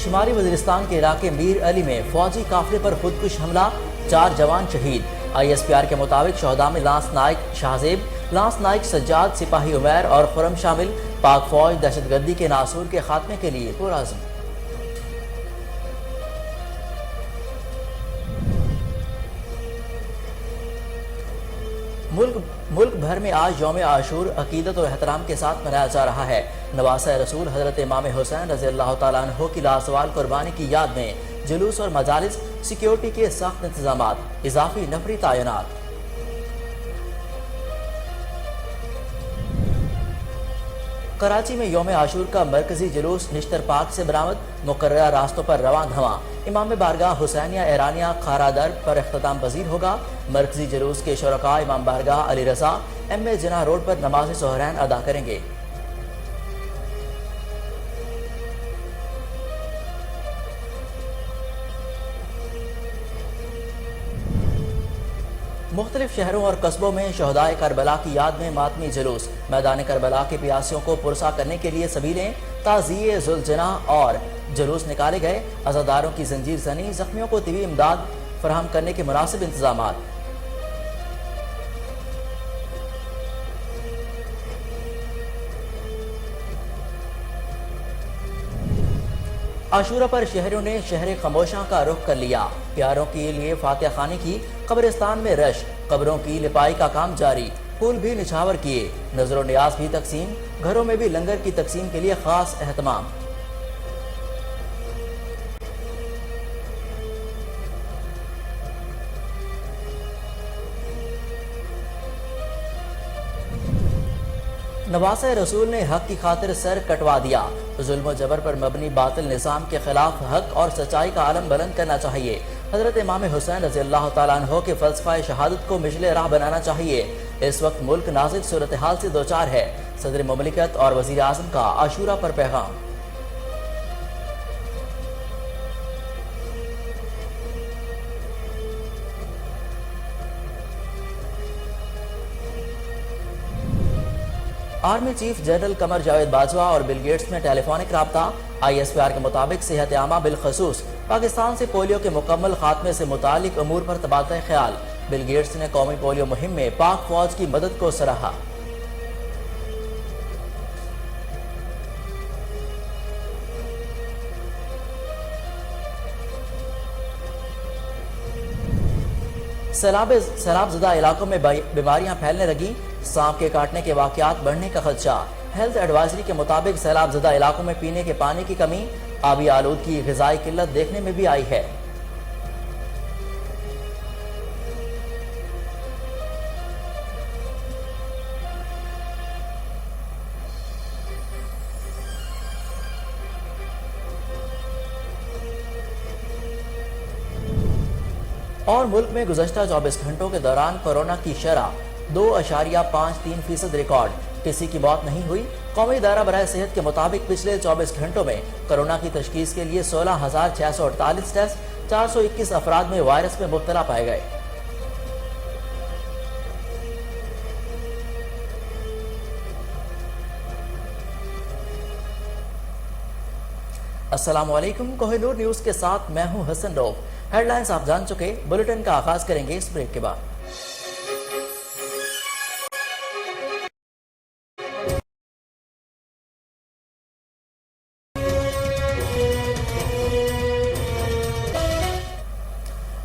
شمالی وزیرستان کے علاقے میر علی میں فوجی قافلے پر خودکش حملہ، 4 جوان شہید۔ ISPR کے مطابق شہداء میں لانس نائک شاہزیب، لانس نائک سجاد، سپاہی عمیر اور خرم شامل۔ پاک فوج دہشت گردی کے ناسور کے خاتمے کے لیے پرعزم۔ ملک بھر میں آج یوم عاشور عقیدت اور احترام کے ساتھ منایا جا رہا ہے۔ نواسہ رسول حضرت امام حسین رضی اللہ تعالیٰ عنہ کی لازوال قربانی کی یاد میں جلوس اور مجالس، سیکیورٹی کے سخت انتظامات، اضافی نفری تعینات۔ کراچی میں یوم عاشور کا مرکزی جلوس نشتر پارک سے برآمد، مقررہ راستوں پر رواں دھواں۔ امام بارگاہ حسینیہ ایرانیہ خارا در پر اختتام پذیر ہوگا۔ مرکزی جلوس کے شرکاء امام بارگاہ علی رضا MA جناح روڈ پر نماز ظہرین ادا کریں گے۔ مختلف شہروں اور قصبوں میں شہدائے کربلا کی یاد میں ماتمی جلوس، میدان کربلا کے پیاسیوں کو پرسا کرنے کے لیے سبیلیں، تعزیے، ذوالجناح اور جلوس نکالے گئے۔ عزاداروں کی زنجیر زنی، زخمیوں کو طبی امداد فراہم کرنے کے مناسب انتظامات۔ عاشورہ پر شہریوں نے شہر خموشاں کا رخ کر لیا، پیاروں کے لیے فاتحہ خوانی کی۔ قبرستان میں رش، قبروں کی لپائی کا کام جاری، پھول بھی نچھاور کیے، نظر و نیاز بھی تقسیم، گھروں میں بھی لنگر کی تقسیم کے لیے خاص اہتمام۔ نواسہ رسول نے حق کی خاطر سر کٹوا دیا، ظلم و جبر پر مبنی باطل نظام کے خلاف حق اور سچائی کا علم بلند کرنا چاہیے۔ حضرت امام حسین رضی اللہ تعالیٰ عنہ کے فلسفہ شہادت کو مشل راہ بنانا چاہیے۔ اس وقت ملک نازک صورتحال سے دوچار ہے۔ صدر مملکت اور وزیر اعظم کا عاشورہ پر پیغام۔ Army chief general Qamar Javed Bajwa اور بل گیٹس میں ٹیلی فونک رابطہ۔ ISPR کے مطابق صحت عامہ بالخصوص پاکستان سے پولیو کے مکمل خاتمے سے متعلق امور پر تبادلہ خیال۔ بل گیٹس نے قومی پولیو مہم میں پاک فوج کی مدد کو سراہا۔ سیلاب زدہ علاقوں میں بیماریاں پھیلنے لگیں، سانپ کے کاٹنے کے واقعات بڑھنے کا خدشہ۔ ہیلتھ ایڈوائزری کے مطابق سیلاب زدہ علاقوں میں پینے کے پانی کی کمی، آبی آلودگی، غذائی قلت دیکھنے میں بھی آئی ہے۔ اور ملک میں گزشتہ 24 گھنٹوں کے دوران کورونا کی شرح 2.53% ریکارڈ، کسی کی موت نہیں ہوئی۔ قومی ادارہ برائے صحت کے مطابق پچھلے 24 گھنٹوں میں کورونا کی تشخیص کے لیے 16,648 ٹیسٹ، 421 افراد میں وائرس میں مبتلا پائے گئے۔ السلام علیکم، کوہ نور نیوز کے ساتھ میں ہوں حسن روف۔ ہیڈ لائنز آپ جان چکے، بلیٹن کا آغاز کریں گے اس بریک کے بعد۔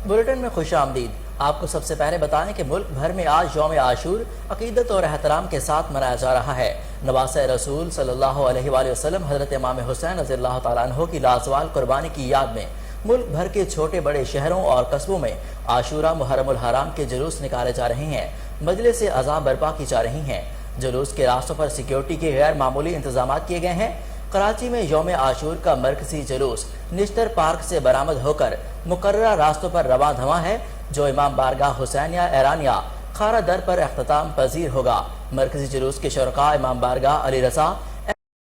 بلیٹن میں خوش آمدید۔ آپ کو سب سے پہلے بتائیں کہ ملک بھر میں آج یوم عاشور عقیدت اور احترام کے ساتھ منایا جا رہا ہے۔ نواسہ رسول صلی اللہ علیہ وآلہ وسلم حضرت امام حسین رضی اللہ تعالیٰ عنہ کی لازوال قربانی کی یاد میں ملک بھر کے چھوٹے بڑے شہروں اور قصبوں میں عاشورہ محرم الحرام کے جلوس نکالے جا رہے ہیں، مجلس اعظام برپا کی جا رہی ہیں۔ جلوس کے راستوں پر سیکیورٹی کے غیر معمولی انتظامات کیے گئے ہیں۔ کراچی میں یوم عاشور کا مرکزی جلوس نشتر پارک سے برآمد ہو کر مقررہ راستوں پر رواں دھواں ہے، جو امام بارگاہ حسینیہ ایرانیہ خارا در پر اختتام پذیر ہوگا۔ مرکزی جلوس کے شرکاء امام بارگاہ علی رضا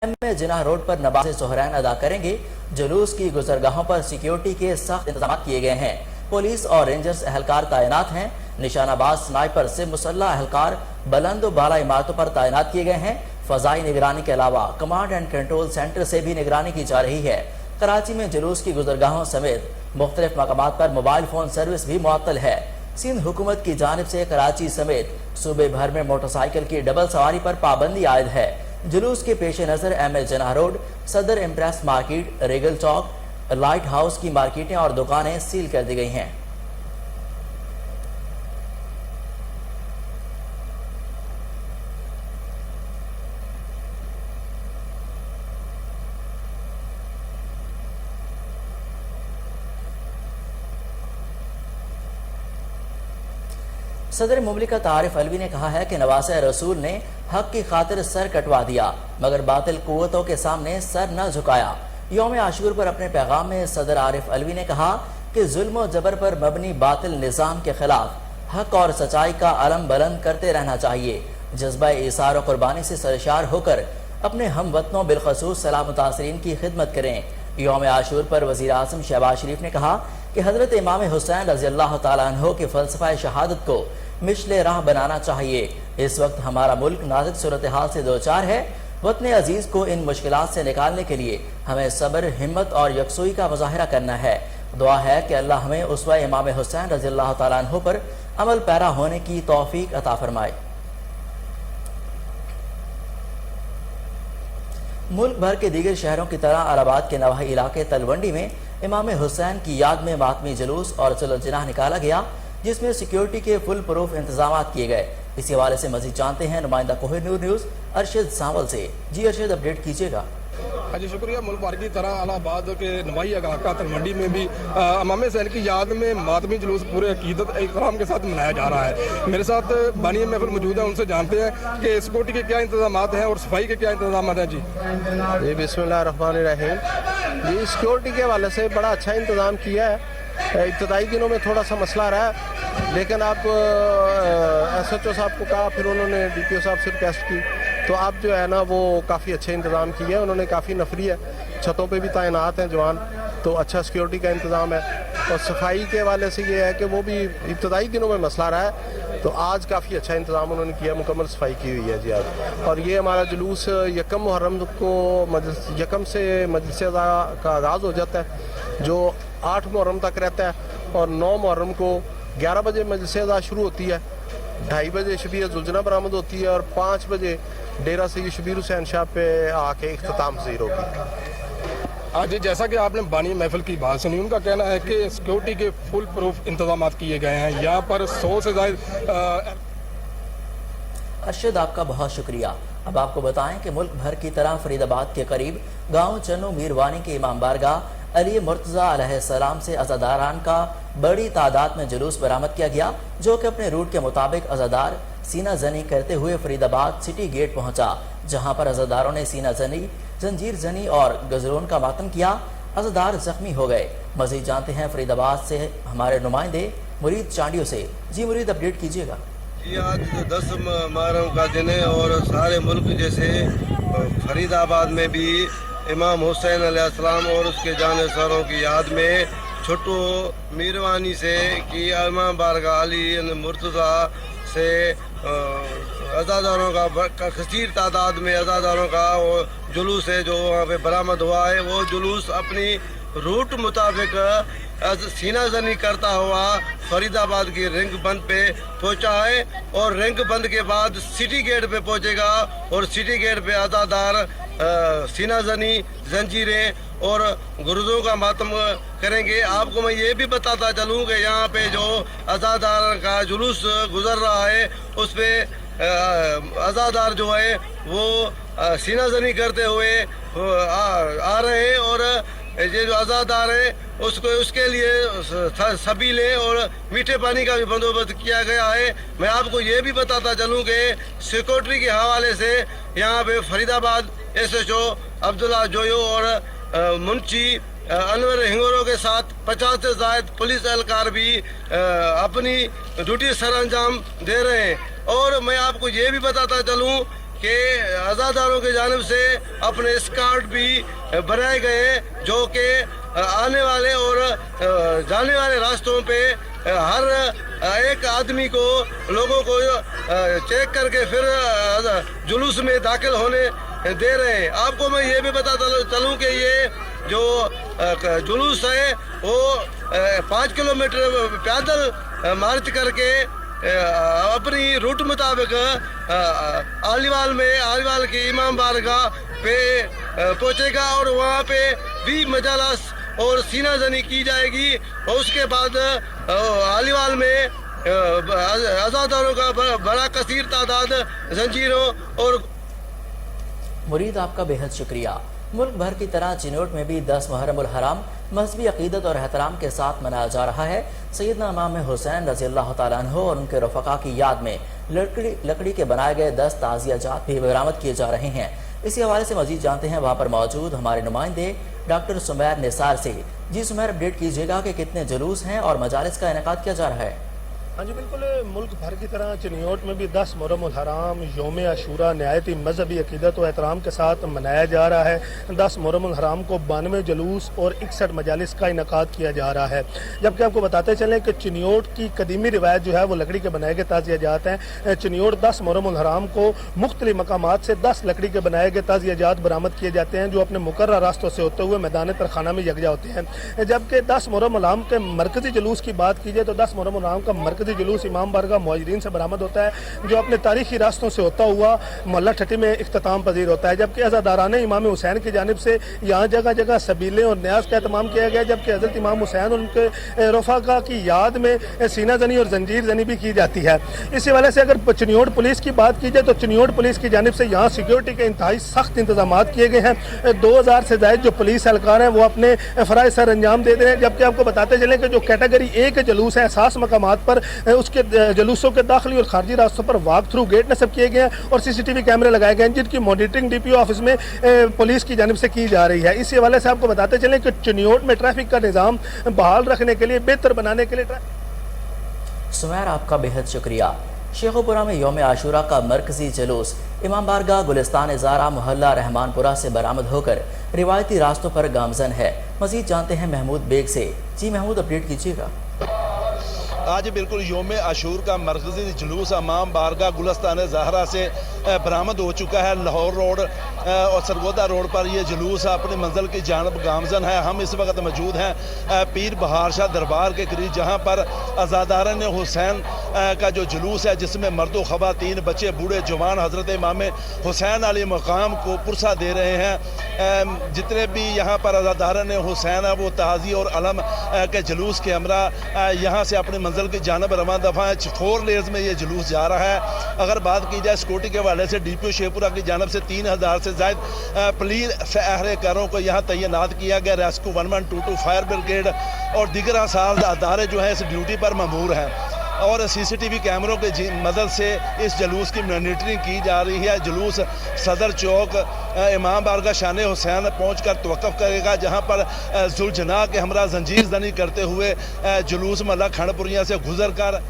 MA جناح روڈ پر نماز ظہرین ادا کریں گے۔ جلوس کی گزرگاہوں پر سیکیورٹی کے سخت انتظامات کیے گئے ہیں۔ پولیس اور رینجرز اہلکار تعینات ہیں۔ نشانہ باز سنائپر سے مسلح اہلکار بلند و بالا عمارتوں پر تعینات کیے گئے ہیں۔ فضائی نگرانی کے علاوہ کمانڈ اینڈ کنٹرول سینٹر سے بھی نگرانی کی جا رہی ہے۔ کراچی میں جلوس کی گزرگاہوں سمیت مختلف مقامات پر موبائل فون سروس بھی معطل ہے۔ سندھ حکومت کی جانب سے کراچی سمیت صوبے بھر میں موٹر سائیکل کی ڈبل سواری پر پابندی عائد ہے۔ جلوس کے پیش نظر ایم ایل جناح روڈ، صدر امپریس مارکیٹ، ریگل چوک، لائٹ ہاؤس کی مارکیٹیں اور دکانیں سیل کر دی گئی ہیں۔ صدر مملکت عارف علوی نے کہا ہے کہ نواسہ رسول نے حق کی خاطر سر کٹوا دیا مگر باطل قوتوں کے سامنے سر نہ جھکایا۔ یوم عاشور پر اپنے پیغام میں صدر عارف علوی نے کہا کہ ظلم و جبر پر مبنی باطل نظام کے خلاف حق اور سچائی کا علم بلند کرتے رہنا چاہیے۔ جذبہ ایثار و قربانی سے سرشار ہو کر اپنے ہم وطنوں بالخصوص سیلاب متاثرین کی خدمت کریں۔ یوم عاشور پر وزیر اعظم شہباز شریف نے کہا کہ حضرت امام حسین رضی اللہ تعالیٰ عنہ کے فلسفہ شہادت کو مشل راہ بنانا چاہیے۔ اس وقت ہمارا ملک نازک صورتحال سے دوچار ہے۔ وطن عزیز کو ان مشکلات سے نکالنے کے لیے ہمیں صبر، ہمت اور یکسوئی کا مظاہرہ کرنا ہے۔ دعا ہے کہ اللہ ہمیں اسوہ امام حسین رضی اللہ تعالیٰ عنہ پر عمل پیرا ہونے کی توفیق عطا فرمائے۔ ملک بھر کے دیگر شہروں کی طرح الہ آباد کے نواحی علاقے تلونڈی میں امام حسین کی یاد میں ماتمی جلوس اور چل و جناح نکالا گیا، جس میں سیکیورٹی کے فل پروف انتظامات کیے گئے۔ اسی حوالے سے مزید جانتے ہیں نمائندہ کوہ نور نیوز ارشد سانول سے۔ جی ارشد، اپڈیٹ کیجیے گا۔ جی شکریہ۔ ملک بھر کی طرح الہ آباد کے نواحی علاقہ تلونڈی میں بھی امام حسین کی یاد میں ماتمی جلوس پورے عقیدت احترام کے ساتھ منایا جا رہا ہے۔ میرے ساتھ بانی محفل موجود ہیں، ان سے جانتے ہیں کہ سیکورٹی کے کیا انتظامات ہیں اور صفائی کے کیا انتظامات ہیں۔ جی بسم اللہ الرحمن الرحیم۔ جی سیکورٹی کے حوالے سے بڑا اچھا انتظام کیا ہے۔ ابتدائی دنوں میں تھوڑا سا مسئلہ رہا، لیکن اب ایس ایچ او صاحب کو کہا، پھر انہوں نے ڈی پی او صاحب سے ریکویسٹ کی، تو اب جو ہے نا وہ کافی اچھے انتظام کیے ہیں۔ انہوں نے کافی نفری ہے، چھتوں پہ بھی تعینات ہیں جوان، تو اچھا سیکورٹی کا انتظام ہے۔ اور صفائی کے حوالے سے یہ ہے کہ وہ بھی ابتدائی دنوں میں مسئلہ رہا ہے، تو آج کافی اچھا انتظام انہوں نے کیا، مکمل صفائی کی ہوئی ہے جی آج۔ اور یہ ہمارا جلوس یکم محرم کو یکم سے مجلس اعضا کا آغاز ہو جاتا ہے، جو 8 محرم تک رہتا ہے، اور 9 محرم کو 11 بجے مجلس اعضا شروع ہوتی ہے، 2:30 بجے شبیہ ذوالجناح برآمد ہوتی ہے، اور 5 بجے ڈیرہ سید شبیر حسین شاہ پہ آ کے اختتام پذیر ہوگی۔ جی جیسا کہ آپ نے بانی محفل کی بات سنی، ان کا کہنا ہے کہ سیکورٹی کے فل پروف انتظامات کیے گئے ہیں۔ یہاں پر 100 سے زائد ارشد، آپ کا بہت شکریہ۔ اب آپ کو بتائیں کہ ملک بھر کی طرح فرید آباد کے قریب گاؤں چنو میروانی کے امام بارگاہ علی مرتضیٰ علیہ السلام سے عزاداران کا بڑی تعداد میں جلوس برآمد کیا گیا، جو کہ اپنے روٹ کے مطابق عزادار سینہ زنی کرتے ہوئے فرید آباد سٹی گیٹ پہنچا، جہاں پر عزاداروں نے سینہ زنی، زنجیر زنی اور گزرون کا ماتم کیا۔ عزادار زخمی ہو گئے۔ مزید جانتے ہیں فرید آباد سے ہمارے نمائندے مرید چانڈیو سے۔ جی مرید، اپڈیٹ کیجیے گا۔ جی آج 10 محرم کا دن ہے اور سارے ملک جیسے فرید آباد میں بھی امام حسین علیہ السلام اور اس کے جانشینوں کی یاد میں چھٹو میروانی سے کی امام بارگاہ علی مرتضیٰ سے عزاداروں کا کثیر تعداد میں عزاداروں کا وہ جلوس ہے جو وہاں پہ برآمد ہوا ہے۔ وہ جلوس اپنی روٹ مطابق سینہ زنی کرتا ہوا فرید آباد کی رنگ بند پہ پہنچا ہے، اور رنگ بند کے بعد سٹی گیٹ پہ پہنچے گا، اور سٹی گیٹ پہ عزادار سینہ زنی، زنجیریں اور گردوں کا ماتم کریں گے۔ آپ کو میں یہ بھی بتاتا چلوں کہ یہاں پہ جو عزادار کا جلوس گزر رہا ہے، اس پہ عزادار جو ہے وہ سینہ زنی کرتے ہوئے آ رہے ہیں، اور یہ جو عزادار ہے اس کے لیے سبیلے اور میٹھے پانی کا بھی بندوبست کیا گیا ہے۔ میں آپ کو یہ بھی بتاتا چلوں کہ سیکورٹی کے حوالے سے یہاں پہ فرید آباد ایس ایچ او عبداللہ جویو اور منشی انور ہنگورو کے ساتھ 50 سے زائد پولیس اہلکار بھی اپنی ڈیوٹی سر انجام دے رہے ہیں۔ اور میں آپ کو یہ بھی بتاتا چلوں کہ عزاداروں کی جانب سے اپنے اسکارٹ بھی بنائے گئے، جو کہ آنے والے اور جانے والے راستوں پہ ہر ایک آدمی کو لوگوں کو چیک کر کے پھر جلوس میں داخل ہونے دے رہے ہیں۔ آپ کو میں یہ بھی بتاتا چلوں کہ یہ जो जुलूस है वो 5 किलोमीटर पैदल मार्च करके अपनी रूट मुताबिक आलीवाल की इमाम बारगाह पे पहुंचेगा और वहाँ पे भी मजालस और सीना जनी की जाएगी और उसके बाद आलीवाल में आज़ादारों का बड़ा कसीर तादाद जंजीरों और मुरीद आपका बेहद शुक्रिया। मुल्क भर की तरह चिन्नौट में भी 10 मुहर्रम उल हराम मजहबी अकीदत और एहतराम के साथ मनाया जा रहा है। सैयदना इमाम हुसैन रज़ियल्लाहु तआला अन्हु और उनके रफ़क़ा की याद में लकड़ी के बनाए गए 10 ताज़िया जात भी बरामद किए जा रहे हैं। इसी हवाले से मजीद जानते हैं वहाँ पर मौजूद हमारे नुमाइंदे डॉक्टर सुमैर निसार से। जी सुमैर, अपडेट कीजिएगा कि कितने जुलूस हैं और मजालिस का इनेकाद किया जा रहा है। हाँ जी बिल्कुल, मुल्क भर की तरह चिन्नौट में भी 10 मुहर्रम उल हराम यौम आशूरा नहायत मजहबी अकीदत और एहतराम के साथ मनाया जा रहा है। 10 मुहर्रम उल हराम को 92 जुलूस और 61 मजालिस का इनेकाद किया जा रहा है। जबकि आपको बताते चलें कि चिन्नौट की कदीमी रिवायत जो है वो लकड़ी के बनाए गए ताज़िया जात हैं। चिन्नौट 10 मुहर्रम उल हराम को मुख्तलिफ मकामात से 10 लकड़ी के बनाए गए ताज़िया जात बरामद किए जाते हैं, जो अपने मुकर्रर रास्तों से होते हुए मैदान तरखाना में यकजा होते हैं। जबकि 10 मुहर्रम उल हराम के मरकजी जुलूस की बात की जाए तो 10 मुहर्रम उल हराम का मरकजी जुलूस इमाम बारगाह मुहाजिरीन से बरामद होता है, जो अपने तारीखी रास्तों से होता हुआ मोहल्ला ठट्टी में इख्तिताम पजीर होता है। जबकि अज़ादारान इमाम हुसैन की जानिब से यहाँ जगह जगह सबीलें और न्याज का एहतमाम किया गया, जबकि हज़रत इमाम हुसैन और उनके रफ़क़ा की याद में सीना जनी और जंजीर जनी भी की जाती है। इसी वजह से अगर चिन्नौट पुलिस की बात की जाए तो चिन्नौट पुलिस की जानिब से यहाँ सिक्योरिटी के इंतहाई सख्त इंतजाम किए गए हैं। 2000 से ज़ायद जो पुलिस एहलकार हैं वो अपने फ़राइज़ सर अंजाम दे रहे हैं। जबकि आपको बताते चलें कि जो कैटेगरी ए के जुलूस हैं एहसास मकामात पर उसके जुलूसों के दाखिली और खारजी रास्तों पर वाक थ्रू गेट नस्ब किए गए हैं और CCTV कैमरे लगाए गए हैं, जिनकी मॉनिटरिंग DPO ऑफिस में पुलिस की जानिब से की जा रही है। इसी हवाले से आपको बताते चलें कि चिन्नौट में ट्रैफिक का निज़ाम बहाल रखने के लिए, बेहतर बनाने के लिए सुमैर आपका बेहद शुक्रिया। शेखुपुरा में यौम आशूरा का मरकजी जुलूस इमाम बारगाह गुलिस्तान ज़ारा मोहल्ला रहमानपुरा से बरामद होकर रिवायती रास्तों पर गामजन है। मजीद जानते हैं महमूद बेग से। जी महमूद, अपडेट कीजिएगा। आज बिल्कुल यौम आशूर का मरकज़ी जुलूस इमाम बारगाह गुलिस्तान ज़हरा से बरामद हो चुका है। लाहौर रोड और सरगोदा रोड पर ये जुलूस अपनी मंजिल की जानब गामजन है। हम इस वक्त मौजूद हैं पीर बहार शाह दरबार के करीब, जहाँ पर अज़ादारान हुसैन का जो जुलूस है, जिसमें मर्द ख़वातीन, बच्चे, बूढ़े, जवान हज़रत इमाम हुसैन अली मकाम को पुरसा दे रहे हैं। जितने भी यहाँ पर अज़ादारान हुसैन है वो ताज़ी और अलम के जुलूस के हमरा यहाँ से अपनी मंजिल की जानब रवां दफ़ा है। 4 लेयर्स में ये जुलूस जा रहा है। अगर बात की जाए सिक्योरिटी के हवाले से, DPO शेखपुरा की जानब से 3000 से ज़ायद पुलिस एहलकारों को यहाँ तैनात किया गया। रेस्क्यू 1122 फायर ब्रिगेड और दीगर आसार अदारे जो है इस ड्यूटी पर ममूर हैं और CCTV कैमरों के मदद से इस जुलूस की मॉनिटरिंग की जा रही है। जुलूस सदर चौक इमाम बारगाह शान हुसैन पहुँच कर तवक्फ़ करेगा, जहाँ पर जुलझना के हमरा जंजीर जनी करते हुए जुलूस मल्ला खंडपुरिया से गुजर कर।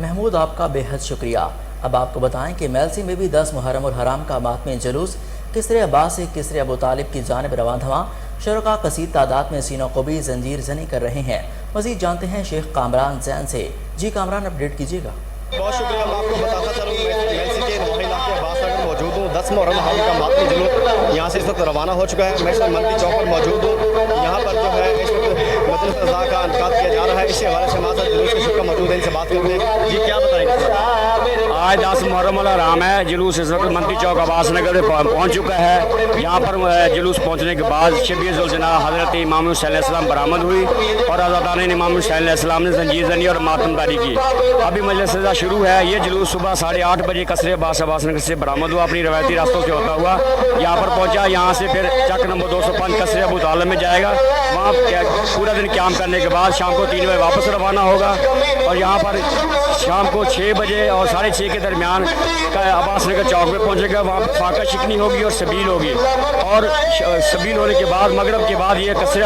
महमूद आपका बेहद शुक्रिया। अब आपको बताएं कि मेलसी में भी 10 मुहर्रम उल हराम का मातमी जुलूस किसरे अब्बास से किसरे अबू तालिब की जानिब रवां धवा। शुरका कसीर तादाद में सीनों को भी जंजीर जनी कर रहे हैं। मजीद जानते हैं शेख कामरान जैन से। जी कामरान, अपडेट कीजिएगा। बहुत शुक्रिया। मैं आपको बताता चलूँ मेलसी के नवाही इलाके अब्बास नगर मौजूद हूँ। 10 मुहर्रम हराम का मातमी जुलूस यहाँ से इस वक्त रवाना हो चुका है। मैं मंदी चौक पर मौजूद हूँ। यहाँ पर जो है इस वक्त मजलिस रज़ा का इनकाद किया जा रहा है। इसी हवाले से हमारे साथ जुलूस के शुक्र मौजूद है, इनसे बात करते हैं। जी क्या बताएंगे? आज 10 मुहर्रम उल हराम है। जुलूस इस वक्त मंदी चौक अब्बास नगर में पहुँच चुका है। यहाँ पर जुलूस पहुँचने के बाद शबीर जुलजना हज़रत इमाम हुसैन अलैहिस्सलाम बरामद हुई और अज़ादारान इमाम हुसैन अलैहिस्सलाम ने जंजीर जनी और मातमदारी की। अभी मजलिस रज़ा शुरू है। ये जुलूस सुबह 8:30 बजे कसरे अब्बास नगर से बरामद हुआ, अपनी रवायती रास्तों से होता हुआ यहाँ पर पहुँचा। यहाँ से फिर चक नंबर 205 कसरे अबू तालिब में जाएगा। वहाँ पूरा दिन क्याम करने के बाद शाम को 3 बजे वापस रवाना होगा और यहाँ पर शाम को 6 बजे और 6:30 के दरमियान अब्बास नगर चौक में पहुँचेगा। वहाँ पर फाका शिकनी होगी और सबील होगी और सबील होने के बाद मगरब के बाद ये कसरे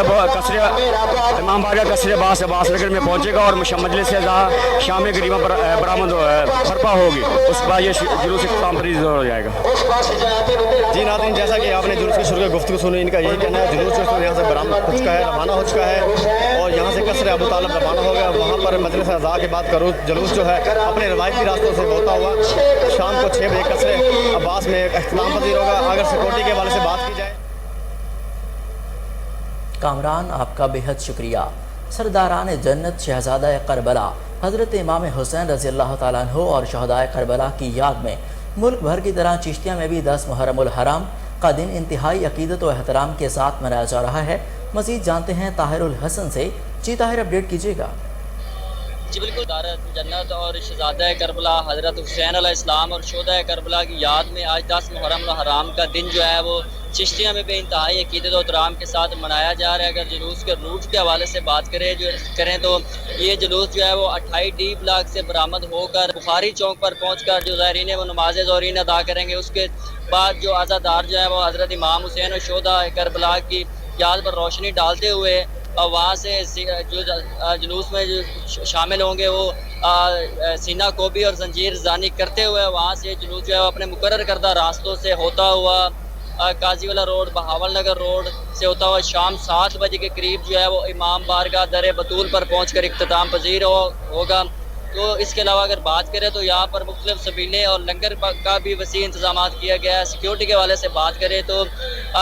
इमाम बारगाह कसरे अब्बास नगर में पहुँचेगा और मजलिस से शाम करीबा पर बरामद बर्पा होगी। उसके बाद ये जुलूस इख्तिताम पजीर हो जाएगा। जी नाज़रीन, जैसा कि आपने जुलूस की शुरू गुफ्तगू सुनी, इनका यही कहना है जुलूस जो यहाँ से बरामद हो चुका है, रवाना हो चुका है और यहाँ से कसरे अबू तालिब रवाना हो गया। वहाँ पर मजलिस रज़ा की बात करूँ, जुलूस जो है अपने रवायती रास्तों से होता हुआ शाम को 6 बजे कसरे अब्बास में इख्तिताम पजीर होगा। अगर सिक्योरिटी के हवाले से बात की जाए कामरान आपका बेहद शुक्रिया। सरदारान जन्नत शहजादा करबला हज़रत इमाम हुसैन रज़ी अल्लाह ताला अन्हु और शहदाए करबला की याद में मुल्क भर की तरह चिश्तिया में भी 10 मुहर्रमुल हराम का दिन इंतहाई अकीदत और एहतराम के साथ मनाया जा रहा है। मज़ीद जानते हैं ताहिरुल हसन से। जी ताहिर, अपडेट कीजिएगा। जी बिल्कुल, जन्नत और शहजादा करबला हज़रत हुसैन अलैहिस्सलाम और शहदाए करबला की याद में आज 10 मुहर्रम हराम का दिन जो है वो चिश्तिया में भी इंतहाई अकीदत और एहतराम के साथ मनाया जा रहा है। अगर जुलूस के रूट के हवाले से बात करें तो ये जुलूस जो है वो 28 डी ब्लॉक से बरामद होकर बुखारी चौक पर पहुंचकर जो ज़ायरीन है वो नमाज ज़ोहरीन अदा करेंगे। उसके बाद जो आज़ादार जो है वो हज़रत इमाम हुसैन और शहदाए करबला की याद पर रोशनी डालते हुए और वहाँ से जो जुलूस में जो शामिल होंगे वो सीना कोबी और जंजीर जानी करते हुए वहाँ से जुलूस जो है वो अपने मुकर्रर करदा रास्तों से होता हुआ काजीवाला रोड, बहावल नगर रोड से होता हुआ शाम 7 बजे के करीब जो है वो इमाम बारगाह दर बतूल पर पहुँच कर इख्तिताम पजीर होगा। तो इसके अलावा अगर बात करें तो यहाँ पर मुख्तलिफ सबीलें और लंगर का भी वसी इंतजाम किया गया है। सिक्योरिटी के हवाले से बात करें तो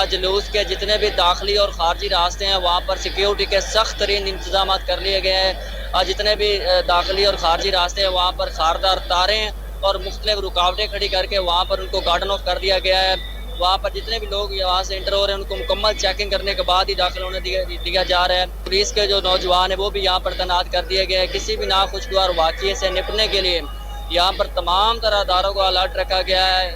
जुलूस के जितने भी दाखिली और खारजी रास्ते हैं वहाँ पर सिक्योरिटी के सख्त तरीन इंतजाम कर लिए गए हैं। जितने भी दाखिली और खारजी रास्ते हैं वहाँ पर खारदार तारें और मुख्तलिफ रुकावटें खड़ी करके वहाँ पर उनको गार्डन ऑफ कर दिया गया है। वहाँ पर जितने भी लोग यहाँ से इंटर हो रहे हैं उनको मुकम्मल चेकिंग करने के बाद ही दाखिल होने दिया जा रहा है। पुलिस के जो नौजवान हैं वो भी यहाँ पर तैनात कर दिए गए हैं। किसी भी नाखुशगवार वाक़ये से निपटने के लिए यहाँ पर तमाम तरह अदारों को अलर्ट रखा गया है।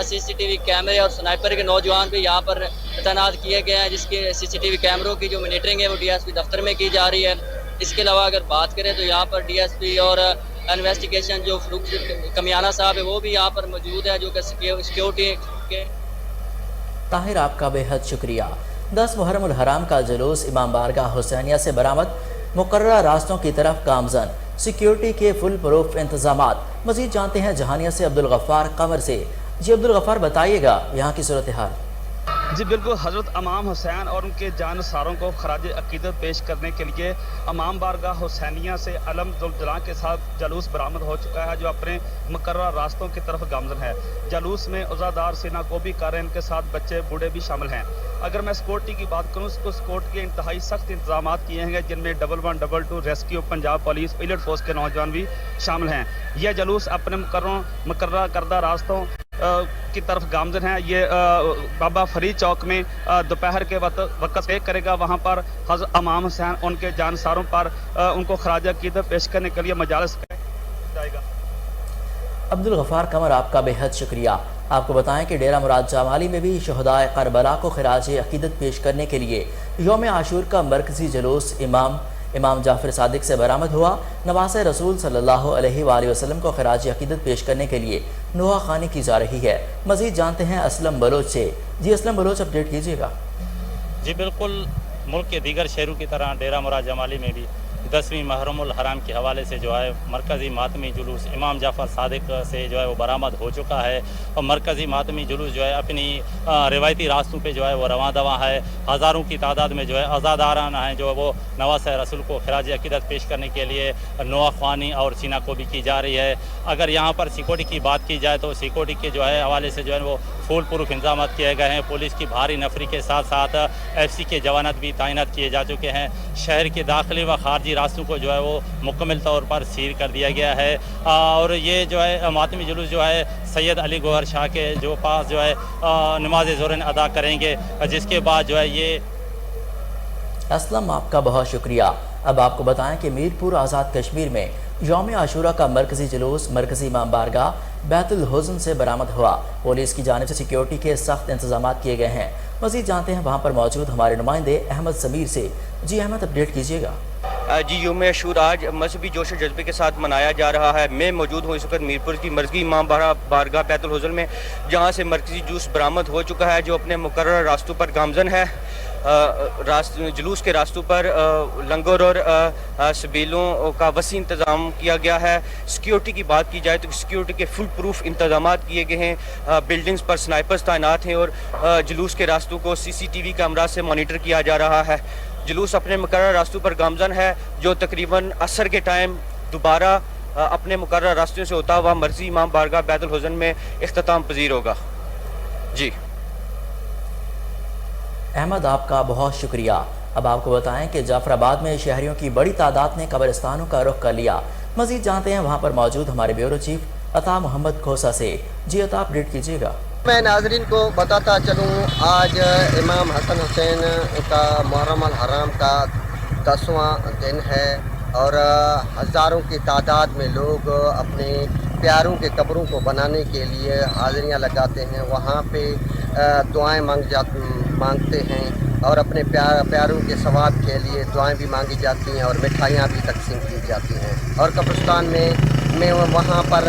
CCTV कैमरे और स्नाइपर के नौजवान भी यहाँ पर तैनात किए गए हैं, जिसके CCTV कैमरों की जो मॉनिटरिंग है वो DSP दफ्तर में की जा रही है। इसके अलावा अगर बात करें तो यहाँ पर DSP और इन्वेस्टिगेशन जो कमियाना साहब है वो भी यहाँ पर मौजूद है, जो कि सिक्योरिटी के। ताहिर, आपका बेहद शुक्रिया। 10 मुहर्रमुल हराम का जुलूस इमाम बारगाह हुसैनिया से बरामद, मुकर्ररा रास्तों की तरफ गामजन, सिक्योरिटी के फुल प्रूफ इंतजामात। मजीद जानते हैं जहानिया से अब्दुल गफ्फार कमर से। जी अब्दुल गफ्फार, बताइएगा यहाँ की सूरत हाल। जी बिल्कुल, हज़रत इमाम हुसैन और उनके जानसारों को खराज अकीदत पेश करने के लिए इमाम बारगाह हुसैनिया से अलम-दुल-जलां के साथ जुलूस बरामद हो चुका है, जो अपने मुकर्रर रास्तों की तरफ गामजन है। जुलूस में उज़ादार सीना कोबी कारें के साथ बच्चे बूढ़े भी शामिल हैं। अगर मैं सिक्योरिटी की बात करूँ तो सिक्योरिटी के इंतहाई सख्त इंतजाम किए हैं, जिनमें 1122 rescue, Punjab police, pilot force के नौजवान भी शामिल हैं। यह जुलूस अपने मुकर्रर करदा रास्तों की तरफ गामजन है। ये बाबा फरीद चौक में दोपहर के वक्त स्टे करेगा। वहाँ पर हज़रत इमाम हुसैन उनके जानसारों पर उनको खराज अकीदत पेश करने के लिए मजालिस जाएगा। अब्दुल गफ्फार कमर, आपका बेहद शुक्रिया। आपको बताएं कि डेरा मुराद जमाली में भी शहदाए करबला को खराज अकीदत पेश करने के लिए यौम आशूर का मरकजी जुलूस इमाम जाफर सादिक से बरामद हुआ। नवासे रसूल सल्लल्लाहु अलैहि वसल्लम को खराज अकीदत पेश करने के लिए नुआ खानी की जा रही है। मजीद जानते हैं असलम बलोच से। जी असलम बलोच, अपडेट कीजिएगा। जी बिल्कुल, मुल्क के दीगर शहरों की तरह डेरा मुराद जमाली में भी 10वीं मुहर्रमुल हराम के हवाले से जो है मरकज़ी मातमी जुलूस इमाम जाफ़र सादिक से जो है वो बरामद हो चुका है। और मरकज़ी मातमी जुलूस जो है अपनी रिवायती रास्तों पे जो है वो रवां दवा है। हज़ारों की तादाद में जो है आज़ादारान हैं जो वो नवासे रसूल को खराज अकीदत पेश करने के लिए नुआ ख्वानी और सीना कोबी की जा रही है। अगर यहाँ पर सिक्योरिटी की बात की जाए तो सिक्योरिटी के जो है हवाले से जो है वो फुल प्रूफ इंतजाम किए गए हैं। पुलिस की भारी नफरी के साथ साथ FC के जवानात भी तैनात किए जा चुके हैं। शहर के दाखिली व खारजी रास्तों को जो है वो मुकम्मल तौर पर सील कर दिया गया है। और ये जो है मातमी जुलूस जो है सैयद अली गौहर शाह के जो पास जो है नमाज ज़ोहर अदा करेंगे, जिसके बाद जो है ये। असलम, आपका बहुत शुक्रिया। अब आपको बताएं कि मीरपुर आज़ाद कश्मीर में यौम आशूरा का मरकजी जुलूस मरकजी इमाम बारगाह बैतुल हुज़न से बरामद हुआ। पुलिस की जानिब से सिक्योरिटी के सख्त इंतजाम किए गए हैं। मज़ीद जानते हैं वहाँ पर मौजूद हमारे नुमाइंदे अहमद समीर से। जी अहमद, अपडेट कीजिएगा। जी यौम आशूरा आज मजहबी जोश जज्बे के साथ मनाया जा रहा है। मैं मौजूद हूँ इस वक्त मीरपुर की मरकजी इमाम बारगाह बैतुल हुज़न में, जहाँ से मरकजी जुलूस बरामद हो चुका है, जो अपने मुकर्रर रास्तों पर गामजन है। जुलूस के रास्तों पर लंगर और सबीलों का वसी इंतज़ाम किया गया है। सिक्योरिटी की बात की जाए तो सिक्योरिटी के फुल प्रूफ इंतज़ाम किए गए हैं। बिल्डिंग्स पर स्नाइपर्स तैनात हैं और जुलूस के रास्तों को CCTV कैमरा से मॉनिटर किया जा रहा है। जुलूस अपने मुकर्रर रास्तों पर गामजन है, जो तकरीबन असर के टाइम दोबारा अपने मुकर्रर रास्तों से होता हुआ मरकजी इमाम बारगाह बैतुल हुज़न में इख्तिताम पजीर होगा। जी अहमद, आपका बहुत शुक्रिया। अब आपको बताएं कि जाफराबाद में शहरियों की बड़ी तादाद ने कब्रिस्तानों का रुख कर लिया। मजीद जानते हैं वहाँ पर मौजूद हमारे ब्यूरो चीफ अता मोहम्मद खोसा से। जी अता, अपडेट कीजिएगा। मैं नाजरीन को बताता चलूँ, आज इमाम हसन हुसैन का मुहर्रम अल हराम का 10वां दिन है और हज़ारों की तादाद में लोग अपने प्यारों के कब्रों को बनाने के लिए हाज़िरियाँ लगाते हैं। वहाँ पे दुआएं मांगते हैं और अपने प्यारों के सवाब के लिए दुआएं भी मांगी जाती हैं और मिठाइयाँ भी तकसीम की जाती हैं। और कब्रिस्तान में वहाँ पर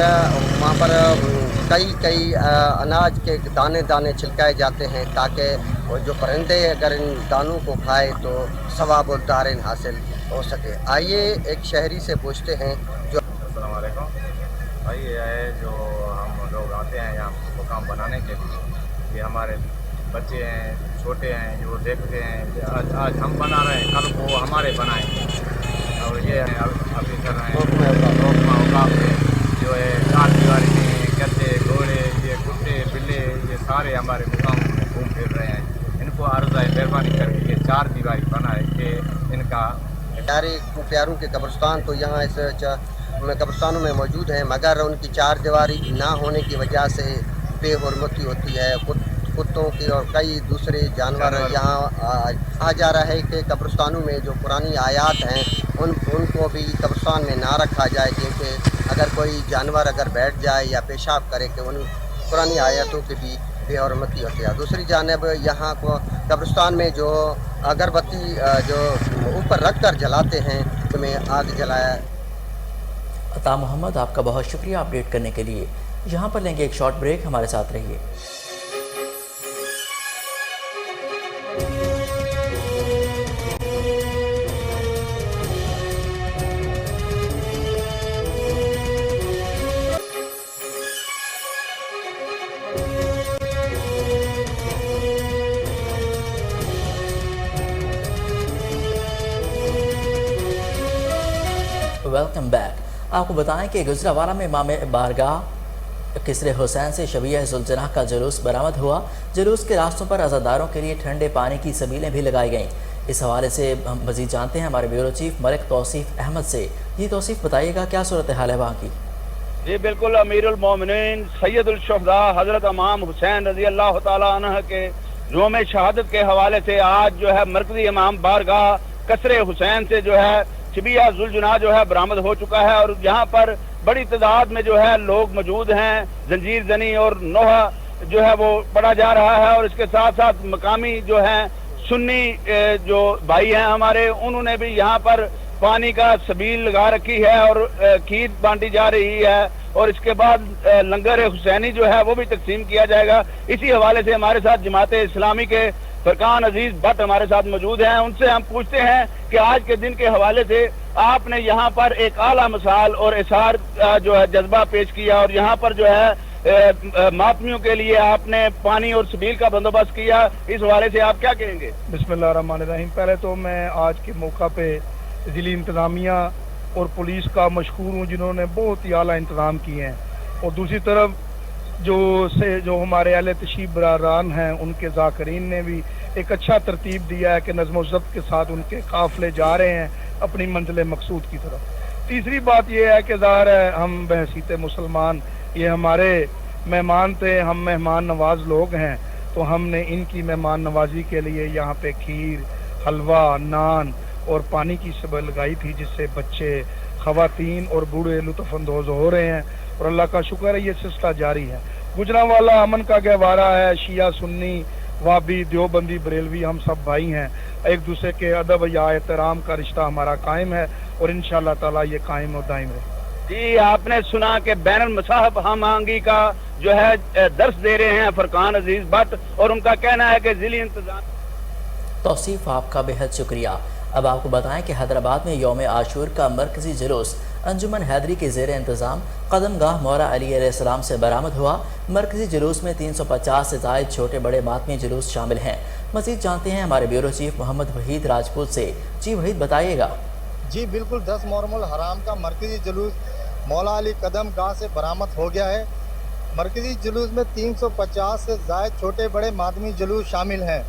कई अनाज के दाने दाने छिलकाए जाते हैं ताकि वो जो परिंदे अगर इन दानों को खाए तो सवाब और दारिन हासिल हो सके। आइए एक शहरी से पूछते हैं जो अस्सलाम वालेकुम भाई, ये है जो हम लोग आते हैं यहाँ मुकाम बनाने के लिए, ये हमारे बच्चे हैं, छोटे हैं, जो देखते हैं आज हम बना रहे हैं, कल वो हमारे बनाएंगे। और ये अभी कर रहे हैं जो है चार दीवारी में गद्दे घोड़े, ये कुत्ते बिल्ले, ये सारे हमारे मुकाम में घूम फिर रहे हैं। इनको अर्ज़ मेहरबानी करके ये चार दीवारी बनाए कि इनका प्यारों के कब्रिस्तान तो यहाँ इस कब्रिस्तानों में मौजूद हैं, मगर उनकी चार दीवारी ना होने की वजह से बेहुरमती होती है। कुत्तों की और कई दूसरे जानवर यहाँ आ जा रहा है कि कब्रिस्तानों में जो पुरानी आयात हैं उनको भी कब्रिस्तान में ना रखा जाए, क्योंकि अगर कोई जानवर अगर बैठ जाए या पेशाब करे कि उन पुरानी आयतों की भी बेहुरमती होती है। दूसरी जानिब यहाँ को कब्रिस्तान में जो अगरबत्ती जो ऊपर रख कर जलाते हैं तुम्हें आग जलाया। अता मोहम्मद, आपका बहुत शुक्रिया अपडेट करने के लिए। यहाँ पर लेंगे एक शॉर्ट ब्रेक, हमारे साथ रहिए। Welcome back. आपको बताएं कि गुजरावाला में इमाम बारगाह किसरे हुसैन से शबीह जुलजनाह का जुलूस बरामद हुआ। जुलूस के रास्तों पर अज़ादारों के लिए ठंडे पानी की सबीलें भी लगाई गईं। इस हवाले से हम मज़ीद जानते हैं हमारे ब्यूरो चीफ मलिक तौसीफ अहमद से। जी तौसीफ, बताइएगा क्या सूरत हाल है वहाँ की? जी बिल्कुल, अमीरुल मोमिनीन सैयदुल शुहदा हज़रत इमाम हुसैन रज़ी अल्लाह तआला अन्हु के योम शहादत के हवाले से आज जो है मरकजी इमाम बारगाह कसरे हुसैन से जो है शबीह जुलजुना जो है बरामद हो चुका है और यहाँ पर बड़ी तादाद में जो है लोग मौजूद हैं। जंजीर जनी और नोहा जो है वो पढ़ा जा रहा है और इसके साथ साथ मकामी जो है सुन्नी जो भाई हैं हमारे, उन्होंने भी यहाँ पर पानी का सबील लगा रखी है और खीर बांटी जा रही है और इसके बाद लंगर हुसैनी जो है वो भी तकसीम किया जाएगा। इसी हवाले से हमारे साथ जमात इस्लामी के फरकान अजीज भट्ट हमारे साथ मौजूद हैं। उनसे हम पूछते हैं कि आज के दिन के हवाले से आपने यहाँ पर एक आला मिसाल और इशार जो है जज्बा पेश किया और यहाँ पर जो है मातमियों के लिए आपने पानी और सबील का बंदोबस्त किया, इस हवाले से आप क्या कहेंगे? बिस्मिल्लाहिर्रहमानिर्रहीम। पहले तो मैं आज के मौका पे ज़िली इंतज़ामिया और पुलिस का मशकूर हूँ जिन्होंने बहुत ही आला इंतज़ाम किए हैं, और दूसरी तरफ जो हमारे अहले तशरीफ बरारान हैं उनके ज़ाकिरीन ने भी एक अच्छा तरतीब दिया है कि नज़्म व ज़ब्त के साथ उनके काफ़िले जा रहे हैं अपनी मंजिल मकसूद की तरफ। तीसरी बात यह है कि ज़ाहिर है हम बहसीत मुसलमान ये हमारे मेहमान थे, हम मेहमान नवाज लोग हैं, तो हमने इनकी मेहमान नवाजी के लिए यहाँ पे खीर, हलवा, नान और पानी की सबील लगाई थी, जिससे बच्चे, ख़वातीन और बूढ़े लुत्फ़अंदोज़ हो रहे हैं और अल्लाह का शुक्र है ये सिलसिला जारी है। गुजरांवाला अमन का गहवारा है, शिया सुन्नी वाबी देवबंदी बरेलवी हम सब भाई हैं, एक दूसरे के अदब या एहतराम का रिश्ता हमारा कायम है और इंशाअल्लाह ताला ये कायम और दायम रहे। जी आपने सुना कि बैनुल मसाहब हम आहंगी का जो है दर्स दे रहे हैं फरकान अजीज भट्ट और उनका कहना है कि ज़िली इंतजाम। तौसीफ आपका बेहद शुक्रिया। अब आपको बताएं कि हैदराबाद में यौम आशूर का मरकजी जुलूस अंजुमन हैदरी के ज़ेर इंतज़ाम कदमगाह मौला अली अलैहिस्सलाम से बरामद हुआ। मरकजी जुलूस में 350 से ज़ायद छोटे बड़े मातमी जुलूस शामिल हैं। मज़ीद जानते हैं हमारे ब्यूरो चीफ मोहम्मद वहीद राजपूत से। जी वहीद, बताइएगा। जी बिल्कुल, 10 मुहर्रम हराम का मरकजी जुलूस मौला अली कदमगाह से बरामद हो गया है। मरकजी जुलूस में 350 से ज़ायद छोटे बड़े मातमी जुलूस शामिल हैं।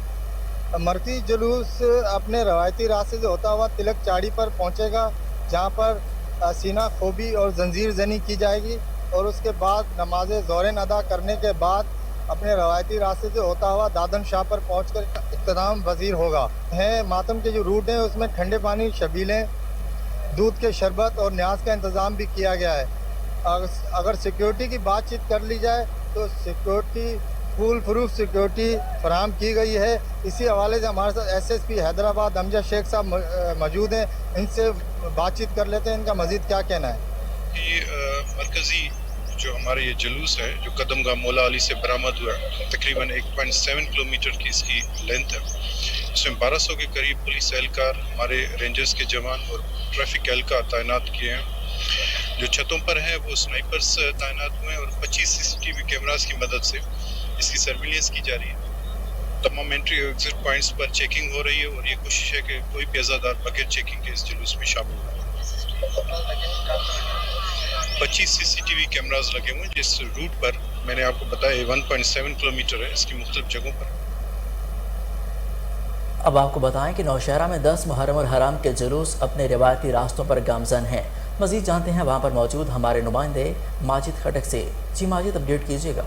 मरकज़ी जुलूस अपने रवायती रास्ते से होता हुआ तिलक चाड़ी पर पहुंचेगा, जहां पर सीना खोबी और जंजीर जनी की जाएगी और उसके बाद नमाज ज़ोहरैन अदा करने के बाद अपने रवायती रास्ते से होता हुआ दादन शाह पर पहुंचकर इख्तिताम पज़ीर होगा। मातम के जो रूट हैं उसमें ठंडे पानी, शबीलें, दूध के शरबत और न्याज का इंतज़ाम भी किया गया है। अगर सिक्योरिटी की बातचीत कर ली जाए तो सिक्योरिटी फुल प्रूफ सिक्योरिटी फराहम की गई है। इसी हवाले से हमारे साथ SSP हैदराबाद अमजद शेख साहब मौजूद हैं, इनसे बातचीत कर लेते हैं, इनका मज़ीद क्या कहना है। ये मरकज़ी जो हमारा ये जुलूस है जो कदमगाह मौला अली से बरामद हुआ, तकरीबन 1.7 किलोमीटर की इसकी लेंथ है। इसमें 1200 के करीब पुलिस एहलकार, हमारे रेंजर्स के जवान और ट्रैफिक एहलकार तैनात किए हैं। जो छतों पर हैं वो स्नाइपर्स तैनात हुए हैं और 25 CCTV कैमरास की मदद से इसकी सर्विलेंस की जा रही है। तमाम एंट्री और एग्जिट पॉइंट्स पर चेकिंग हो रही है और ये कोशिश है कि कोई भी अज़ादार बगैर चेकिंग के इस जुलूस में शामिल हो। 25 CCTV कैमरास लगे हुए हैं जिस रूट पर मैंने आपको बताया 1.7 किलोमीटर है, इसकी मुख्तलिफ जगहों पर। अब आपको बताएं कि नौशहरा में 10 मुहर्रम अल हराम के जुलूस अपने रिवायती रास्तों पर गामजन हैं। मज़ीद जानते हैं वहाँ पर मौजूद हमारे नुमाइंदे माजिद खटक से। जी माजिद, अपडेट कीजिएगा।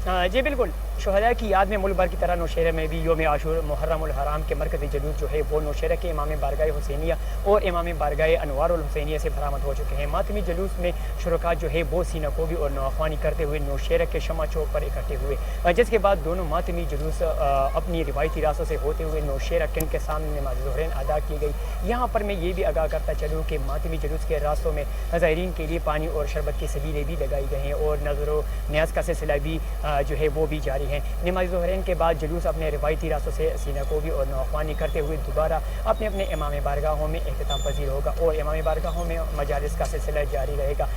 जी बिल्कुल, शहदा की याद में मुल्क भर की तरह नौशहरा में भी योम आशूर मुहर्रम उल हराम के मरकज़ी जुलूस जो है वो नौशहरा के इमाम बारगाह हुसैनिया और इमाम बारगाह अनवारुल हुसैनिया से बरामद हो चुके हैं। मातमी जुलूस में शुरका जो है वो सीना कोबी और नौख्वानी करते हुए नौशहरा के शमा चौक पर इकट्ठे हुए, जिसके बाद दोनों मातमी जुलूस अपनी रिवायती रास्तों से होते हुए नौशहरा टेंट के सामने नमाज ज़ोहरैन अदा की गई। यहाँ पर मैं ये भी आगाह करता चलूँ कि मातमी जुलूस के रास्तों में ज़ायरीन के लिए पानी और शरबत की सबीलें भी लगाई गई हैं और नज़र व न्याज का सिलसिला भी जो है वो भी जारी है। नमाज ज़ोहरैन के बाद जुलूस अपने रिवायती रास्तों से सीना कोबी और नौख्वानी करते हुए दोबारा अपने अपने इमाम बारगाहों में इख्तिताम पजीर होगा और इमाम बारगाहों में मजालिस का सिलसिला जारी रहेगा।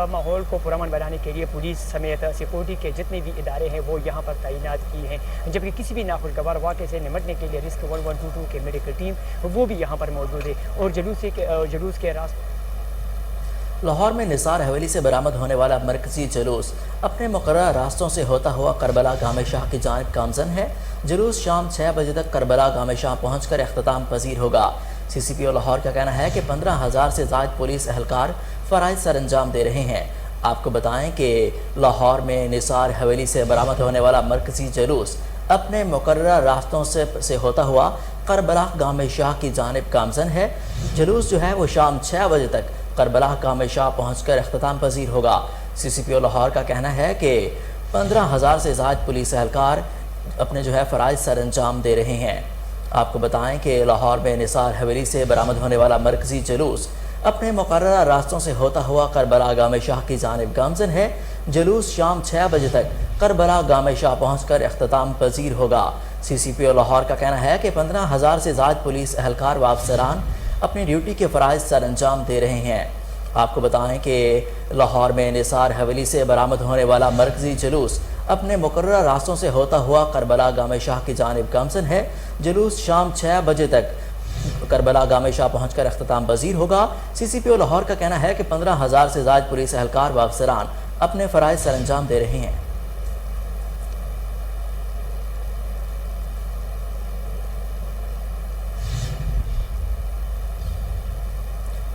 माहौल को पुरअमन बनाने के लिए पुलिस समेत सिक्योरिटी के जितने भी इदारे हैं वो यहाँ पर तैनात की हैं, जबकि किसी भी नाखुशगवार वाक़े से निमटने के लिए रिस्क 1122 के मेडिकल टीम वो भी यहाँ पर मौजूद है। और जुलूस के रास्ते लाहौर में निसार हवेली से बरामद होने वाला मरकज़ी जुलूस अपने मुकर्रर रास्तों से होता हुआ करबला गामे शाह की जानिब गामजन है। जुलूस शाम 6 बजे तक करबला गामे शाह पहुँच कर अख्ताम पजीर होगा। CCPO लाहौर का कहना है कि 15,000 से ज़ायद पुलिस एहलकार फ़राइज़ सर अंजाम दे रहे हैं। आपको बताएं कि लाहौर में निसार हवेली से बरामद होने वाला मरकज़ी जुलूस अपने मुकर्रर रास्तों से होता हुआ करबला गामे शाह की जानिब गामजन है। जुलूस जो है वो शाम 6 बजे तक करबला गामे शाह पहुँच कर अख्ताम पजीर होगा। CCPO लाहौर का कहना है कि 15,000 से ज़ायद पुलिस एहलकार अपने जो है फ़राइज़ सर अंजाम दे रहे हैं। आपको बताएं कि लाहौर में निसार हवेली से बरामद होने वाला मरकज़ी जुलूस अपने मुकर्रर रास्तों से होता हुआ करबला गामे शाह की जानिब गामजन है। जुलूस शाम 6 बजे तक करबला गामे शाह पहुँच कर अख्ताम पजीर होगा। CCPO लाहौर का कहना है कि 15,000 से ज़ायद पुलिस एहलकार व अफसरान अपनी ड्यूटी के फ़राइज़ सर अंजाम दे रहे हैं। आपको बताएं कि लाहौर में निसार हवेली से बरामद होने वाला मरकज़ी जुलूस अपने मुकर्रर रास्तों से होता हुआ करबला गामे शाह की जानिब गामजन है। जुलूस शाम 6 बजे तक करबला गामे शाह पहुँच कर अख्ताम पजीर होगा। CCPO लाहौर का कहना है कि 15,000 से ज़ायद पुलिस एहलकार व अफसरान अपने फ़राइज़ सर अंजाम दे रहे हैं।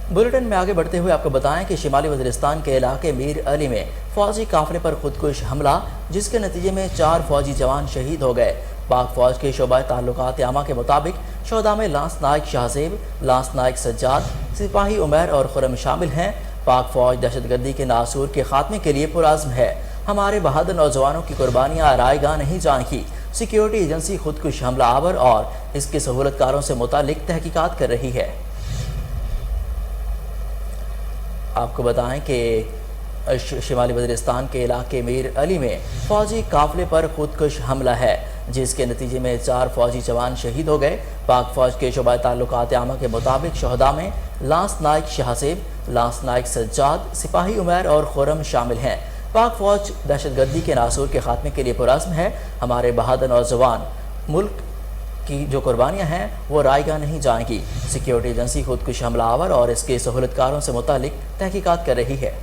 बुलेटिन में आगे बढ़ते हुए आपको बताएं कि शिमाली वज़ीरिस्तान के इलाके मीर अली में फ़ौजी काफ़िले पर खुदकुश हमला, जिसके नतीजे में 4 फ़ौजी जवान शहीद हो गए। पाक फ़ौज के शोबा ताल्लुकात आमा के मुताबिक शोदा में लांस नायक शाहजेब, लांस नायक सज्जाद, सिपाही उमैर और खुरम शामिल हैं। पाक फ़ौज दहशतगर्दी के नासूर के खात्मे के लिए पुरज़्म है। हमारे बहादुर नौजवानों की कुर्बानियाँ रायगा नहीं जाएंगी। सिक्योरिटी एजेंसी खुदकुश हमला आवर और इसके सहूलतकारों से मुतालिक तहकीकात कर रही है। आपको बताएं कि शिमाली वज़ीरिस्तान के इलाके मीर अली में फ़ौजी काफ़िले पर खुदकुश हमला है, जिसके नतीजे में 4 फ़ौजी जवान शहीद हो गए। पाक फ़ौज के शोबा ताल्लुकात आमा के मुताबिक शहदा में लांस नायक शाहजेब, लांस नायक सज्जाद, सिपाही उमैर और खुरम शामिल हैं। पाक फ़ौज दहशतगर्दी के नासूर के खात्मे के लिए पुरज़्म है। हमारे बहादुर नौजवान मुल्क की जो कुर्बानियाँ हैं वो रायगा नहीं जाएंगी। सिक्योरिटी एजेंसी खुदकुश हमलावर और इसके सहूलतकारों से मुतालिक तहकीकात कर रही है।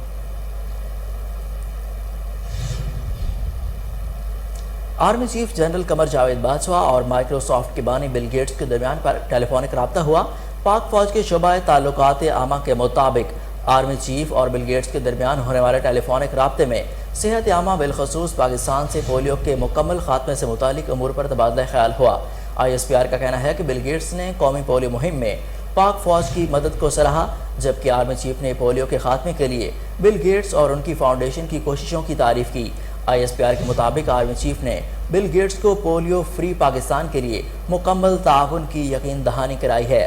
Army chief general Qamar Javed Bajwa और माइक्रोसॉफ्ट के बानी बिल गेट्स के दरमियान पर टेलीफोनिक रब्ता हुआ। पाक फौज के शोबा ताल्लुकात आमा के मुताबिक आर्मी चीफ और बिल गेट्स के दरमियान होने वाले टेलीफोनिक रब्ते में सेहत आमा बिलखसूस पाकिस्तान से पोलियो के मुकम्मल खात्मे से मुतालिक अमूर पर तबादला ख्याल हुआ। ISPR का कहना है कि बिल गेट्स ने कौमी पोलियो मुहिम में पाक फौज की मदद को सराहा, जबकि आर्मी चीफ ने पोलियो के खात्मे के लिए बिल गेट्स और उनकी फाउंडेशन की कोशिशों की तारीफ की। ISPR के मुताबिक आर्मी चीफ ने बिल गेट्स को पोलियो फ्री पाकिस्तान के लिए मुकम्मल ताउन की यकीन दहानी कराई है।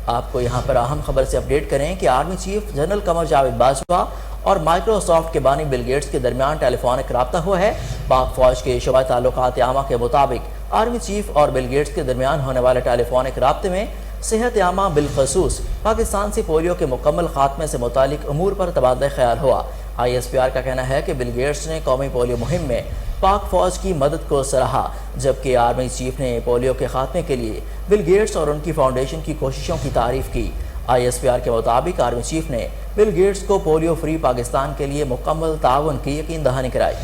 आपको यहाँ पर अहम खबर से अपडेट करें कि army chief general Qamar Javed Bajwa और माइक्रोसॉफ्ट के बानी बिल गेट्स के दरमियान टेलीफोनिक रब्ता हुआ है। पाक फौज के शोबा ताल्लुकात आमा के मुताबिक आर्मी चीफ और बिल गेट्स के दरमियान होने वाले टेलीफोनिक रब्ते में सेहत आमा बिलखसूस पाकिस्तान से पोलियो के मुकम्मल खात्मे से मुतालिक अमूर पर तबादला ख्याल हुआ। ISPR का कहना है कि बिल गेट्स ने कौमी पोलियो मुहिम में पाक फौज की मदद को सराहा, जबकि आर्मी चीफ ने पोलियो के खात्मे के लिए बिल गेट्स और उनकी फाउंडेशन की कोशिशों की तारीफ की। ISPR के मुताबिक आर्मी चीफ ने बिल गेट्स को पोलियो फ्री पाकिस्तान के लिए मुकम्मल ताउन की यकीन दहानी कराई।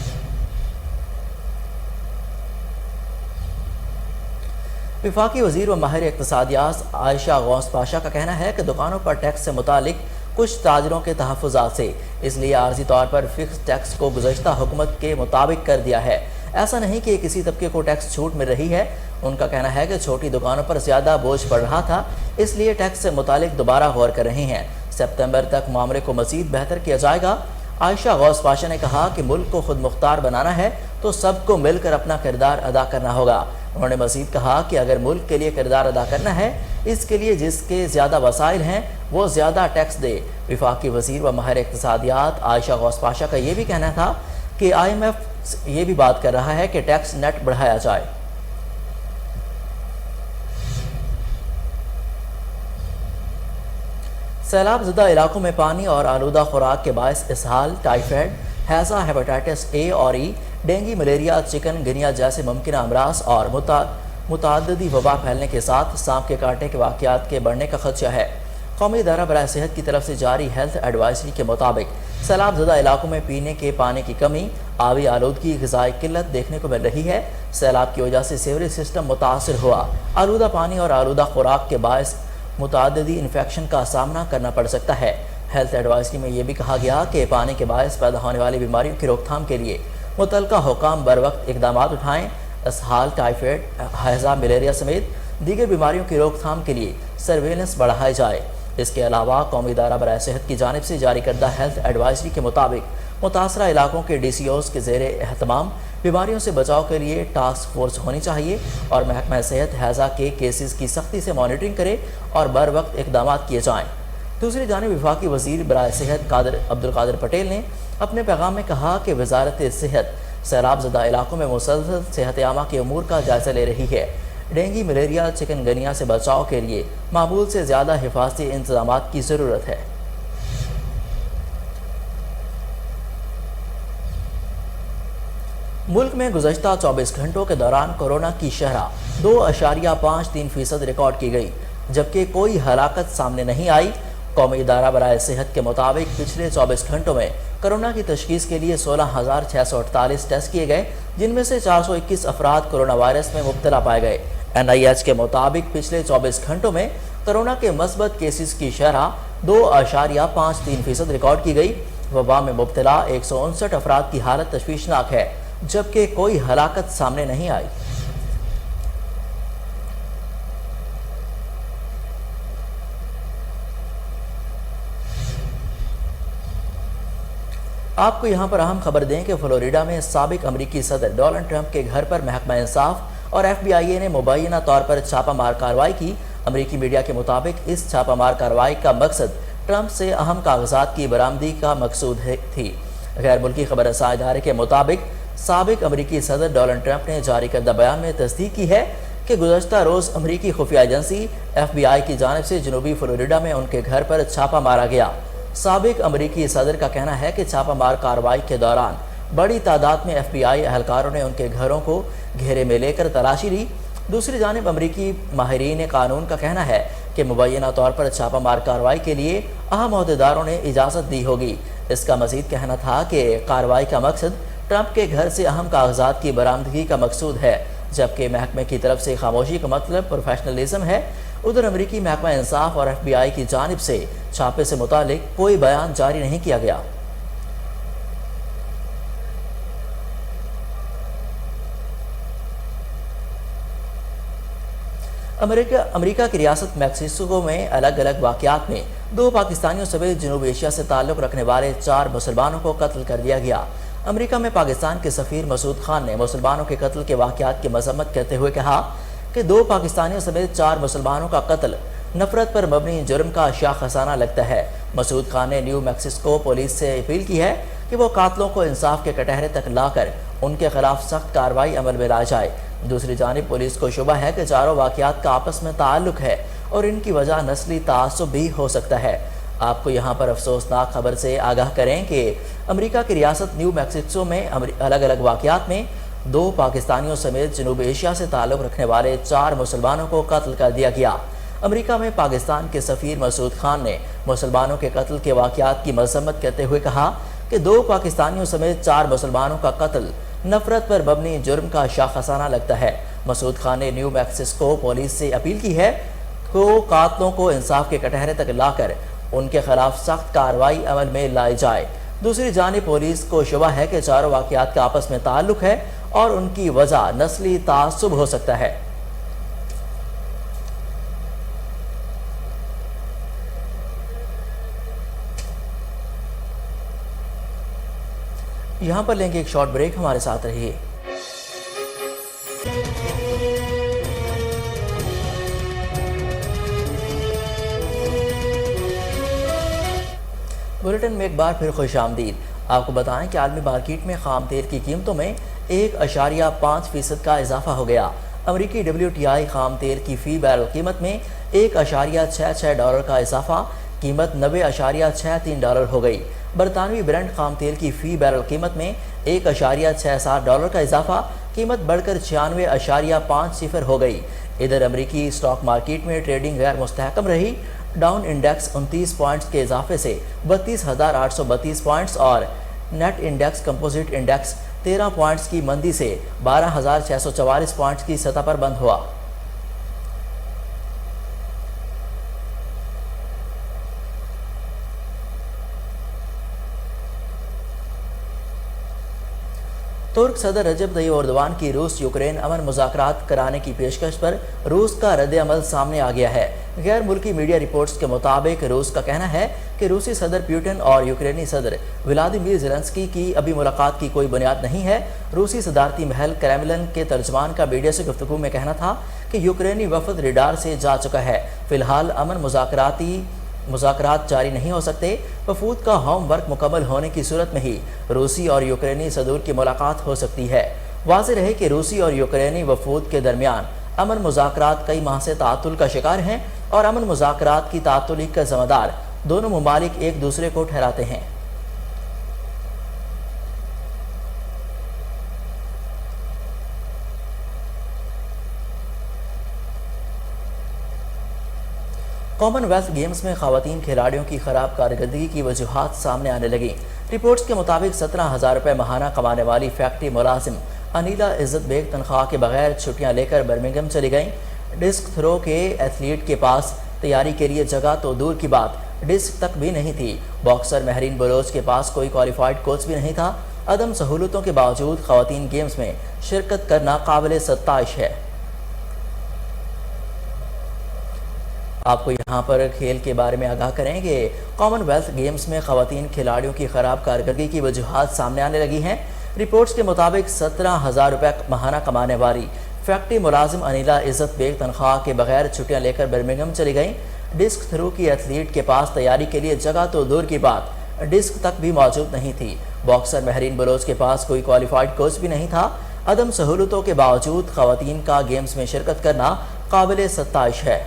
वफाकी वज़ीर व माहिर इक़्तिसादियात आयशा गौस पाशा का कहना है कि दुकानों पर टैक्स से मुतालिक कुछ ताजरों के तहफ़्फ़ुज़ात से इसलिए आर्जी तौर पर फ़िक्स टैक्स को गुज़श्ता हुकूमत के मुताबिक कर दिया है। ऐसा नहीं कि किसी तबके को टैक्स छूट मिल रही है। उनका कहना है कि छोटी दुकानों पर ज़्यादा बोझ पड़ रहा था, इसलिए टैक्स से मुतालिक दोबारा गौर कर रहे हैं। सितंबर तक मामले को मज़ीद बेहतर किया जाएगा। आयशा गौस पाशा ने कहा कि मुल्क को खुद मुख्तार बनाना है तो सबको मिलकर अपना किरदार अदा करना होगा। उन्होंने मज़ीद कहा कि अगर मुल्क के लिए किरदार अदा करना है, इसके लिए जिसके ज़्यादा वसाइल हैं वो ज़्यादा टैक्स दे। वफाकी वज़ीर व माहिर इक़्तिसादियात आयशा गौस पाशा का ये भी कहना था कि IMF ये भी बात कर रहा है कि टैक्स नेट बढ़ाया जाए। सैलाब ज़दा इलाकों में पानी और आलूदा खुराक के बायस इसहाल, टाइफाइड, हैज़ा, हेपेटाइटिस A और E, डेंगू, मलेरिया, चिकन गुनिया जैसे मुमकिन अमराज और मुतअद्दिद वबा फैलने के साथ सांप के काटने के वाक़यात के बढ़ने का खदशा है। कौमी इदारा बराए सेहत की तरफ से जारी हेल्थ एडवाइजरी के मुताबिक सैलाब ज़दा इलाकों में पीने के पानी की कमी, आबी आलूदगी, ग़िज़ाई किल्लत देखने को मिल रही है। सैलाब की वजह से सीवरेज सिस्टम मुतासर हुआ। आलूदा पानी और आलूदा खुराक के बायस मुतअद्दिद इन्फेक्शन का सामना करना पड़ सकता है। हेल्थ एडवाइजरी में यह भी कहा गया कि पानी के बायस पैदा होने वाली बीमारियों की रोकथाम के लिए मुतल्लिका हुकाम बर वक्त इकदाम उठाएँ। इसहाल, टाइफाइड, हैज़ा, मलेरिया समेत दीगर बीमारियों की रोकथाम के लिए सर्वेलेंस बढ़ाई जाए। इसके अलावा कौमी इदारा बराए सेहत की जानिब से जारी करदा हेल्थ एडवाइजरी के मुताबिक मुतासरा इलाकों के DCOs के ज़ेरे एहतमाम बीमारियों से बचाव के लिए टास्क फोर्स होनी चाहिए और महकमा सेहत हैज़ा के केसेस की सख्ती से मॉनिटरिंग करे और बर वक्त इकदाम किए जाएँ। दूसरी जानिब वफाकी वज़ीर बराए सेहत अब्दुल कादिर पटेल ने अपने पैगाम में कहा कि वजारत सेहत सैलाब ज़दा इलाकों में मुसलसल सेहत आमा के अमूर का जायज़ा ले रही है। डेंगू, मलेरिया, चिकनगुनिया से बचाव के लिए मामूल से ज़्यादा हिफाजती इंतजाम की ज़रूरत है। मुल्क में गुज़श्ता 24 घंटों के दौरान कोरोना की शरह 2.53% रिकॉर्ड की गई, जबकि कोई हलाकत सामने नहीं आई। कौमी इदारा बराए सेहत के मुताबिक पिछले 24 घंटों में कोरोना की तशखीस के लिए 16,648 टेस्ट किए गए, जिनमें से 421 अफराद कोरोना वायरस में मुब्तला पाए गए। NIH के मुताबिक पिछले 24 घंटों में कोरोना के मस्बत केसेस की शरह 2.53% रिकॉर्ड की गई। वबा में मुब्तला 159 अफराद की हालत तशवीशनाक है, जबकि कोई हलाकत सामने नहीं आई। आपको यहाँ पर अहम खबर दें कि फ्लोरिडा में साबिक अमरीकी सदर डोनाल्ड ट्रंप के घर पर महकमा इंसाफ और FBI ने मुबैना तौर पर छापामार कार्रवाई की। अमरीकी मीडिया के मुताबिक इस छापामार कार्रवाई का मकसद ट्रंप से अहम कागजात की बरामदी का मकसूद थी। गैर मुल्की खबर रसा इदारे के मुताबिक साबिक अमरीकी सदर डोनाल्ड ट्रंप ने जारी करदा बयान में तस्दीक की है कि गुज़श्ता रोज़ अमरीकी खुफिया एजेंसी FBI की जानिब से जनूबी फ्लोरिडा में उनके घर पर छापा मारा गया। साबिक अमरीकी सदर का कहना है कि छापामार कार्रवाई के दौरान बड़ी तादाद में FBI एहलकारों ने उनके घरों को घेरे में लेकर तलाशी ली। दूसरी जानिब अमरीकी माहिरीन कानून का कहना है कि मुबैना तौर पर छापामार कार्रवाई के लिए अहम अहदेदारों ने इजाज़त दी होगी। इसका मज़ीद कहना था कि कार्रवाई का मकसद ٹرمپ کے گھر سے اہم کاغذات کی برآمدگی کا مقصود ہے، جبکہ محکمے کی طرف سے خاموشی کا مطلب پروفیشنلزم ہے۔ ادھر امریکی محکمہ انصاف اور FBI کی جانب سے چھاپے سے متعلق کوئی بیان جاری نہیں کیا گیا۔ امریکہ کی ریاست میکسیکو میں الگ الگ واقعات میں 2 پاکستانیوں سمیت جنوبی ایشیا سے تعلق رکھنے والے 4 مسلمانوں کو قتل کر دیا گیا۔ امریکہ میں پاکستان کے سفیر مسعود خان نے مسلمانوں کے قتل کے واقعات کی مذمت کرتے ہوئے کہا کہ 2 پاکستانیوں سمیت 4 مسلمانوں کا قتل نفرت پر مبنی جرم کا شاخسانہ لگتا ہے۔ مسعود خان نے نیو میکسیکو پولیس سے اپیل کی ہے کہ وہ قاتلوں کو انصاف کے کٹہرے تک لا کر ان کے خلاف سخت کارروائی عمل میں لا جائے۔ دوسری جانب پولیس کو شبہ ہے کہ چاروں واقعات کا آپس میں تعلق ہے اور ان کی وجہ نسلی تعصب بھی ہو سکتا ہے۔ آپ کو یہاں پر افسوسناک خبر سے آگاہ کریں کہ امریکہ کی ریاست نیو میکسیکو میں الگ الگ واقعات میں 2 پاکستانیوں سمیت جنوبی ایشیا سے تعلق رکھنے والے 4 مسلمانوں کو قتل کر دیا گیا۔ امریکہ میں پاکستان کے سفیر مسعود خان نے مسلمانوں کے قتل کے واقعات کی مذمت کرتے ہوئے کہا کہ 2 پاکستانیوں سمیت 4 مسلمانوں کا قتل نفرت پر مبنی جرم کا شاخسانہ لگتا ہے۔ مسعود خان نے نیو میکسیکو پولیس سے اپیل کی ہے کہ قاتلوں کو انصاف کے کٹہرے تک لا کر ان کے خلاف سخت کارروائی عمل میں لائی جائے۔ دوسری جانب پولیس کو شبہ ہے کہ چاروں واقعات کا آپس میں تعلق ہے اور ان کی وجہ نسلی تعصب ہو سکتا ہے۔ یہاں پر لیں گے ایک شارٹ بریک، ہمارے ساتھ رہیے۔ بلیٹن میں ایک بار پھر خوش آمدید۔ آپ کو بتائیں کہ عالمی مارکیٹ میں خام تیل کی قیمتوں میں 1.5% کا اضافہ ہو گیا۔ امریکی WTI خام تیل کی فی بیرل قیمت میں $1.66 کا اضافہ، قیمت $90.63 ہو گئی۔ برطانوی برنٹ خام تیل کی فی بیرل قیمت میں $1.67 کا اضافہ، قیمت بڑھ کر 96.50 ہو گئی۔ ادھر امریکی اسٹاک مارکیٹ میں ٹریڈنگ غیر مستحکم رہی۔ ڈاؤن انڈیکس 29 پوائنٹس کے اضافے سے 32,832 پوائنٹس اور نیٹ انڈیکس کمپوزٹ انڈیکس 13 پوائنٹس کی مندی سے 12,644 پوائنٹس کی سطح پر بند ہوا۔ ترک صدر رجب طیب ایردوان کی روس یوکرین امن مذاکرات کرانے کی پیشکش پر روس کا رد عمل سامنے آ گیا ہے۔ غیر ملکی میڈیا رپورٹس کے مطابق روس کا کہنا ہے کہ روسی صدر پیوٹن اور یوکرینی صدر ولادیمیر زیلنسکی کی ابھی ملاقات کی کوئی بنیاد نہیں ہے۔ روسی صدارتی محل کریملن کے ترجمان کا میڈیا سے گفتگو میں کہنا تھا کہ یوکرینی وفد ریڈار سے جا چکا ہے۔ فی الحال امن مذاکرات جاری نہیں ہو سکتے۔ وفود کا ہوم ورک مکمل ہونے کی صورت میں ہی روسی اور یوکرینی صدور کی ملاقات ہو سکتی ہے۔ واضح رہے کہ روسی اور یوکرینی وفود کے درمیان امن مذاکرات کئی ماہ سے تعطل کا شکار ہیں اور امن مذاکرات کی تعطلی کا ذمہ دار دونوں ممالک ایک دوسرے کو ٹھہراتے ہیں۔ کامن ویلتھ گیمز میں خواتین کھلاڑیوں کی خراب کارکردگی کی وجوہات سامنے آنے لگیں۔ رپورٹس کے مطابق 17,000 روپے ماہانہ کمانے والی فیکٹری ملازم انیلا عزت بیگ تنخواہ کے بغیر چھٹیاں لے کر برمنگھم چلی گئیں۔ ڈسک تھرو کے ایتھلیٹ کے پاس تیاری کے لیے جگہ تو دور کی بات، ڈسک تک بھی نہیں تھی۔ باکسر مہرین بلوچ کے پاس کوئی کوالیفائڈ کوچ بھی نہیں تھا۔ عدم سہولتوں کے باوجود خواتین گیمز میں شرکت کرنا قابل ستائش ہے۔ آپ کو یہاں پر کھیل کے بارے میں آگاہ کریں کہ کامن ویلتھ گیمز میں خواتین کھلاڑیوں کی خراب کارکردگی کی وجوہات سامنے آنے لگی ہیں۔ رپورٹس کے مطابق 17,000 روپے ماہانہ کمانے والی فیکٹری ملازم انیلا عزت بیگ تنخواہ کے بغیر چھٹیاں لے کر برمنگھم چلی گئیں۔ ڈسک تھرو کی ایتھلیٹ کے پاس تیاری کے لیے جگہ تو دور کی بات، ڈسک تک بھی موجود نہیں تھی۔ باکسر مہرین بلوچ کے پاس کوئی کوالیفائڈ کوچ بھی نہیں تھا۔ عدم سہولتوں کے باوجود خواتین کا گیمز میں شرکت کرنا قابل ستائش ہے۔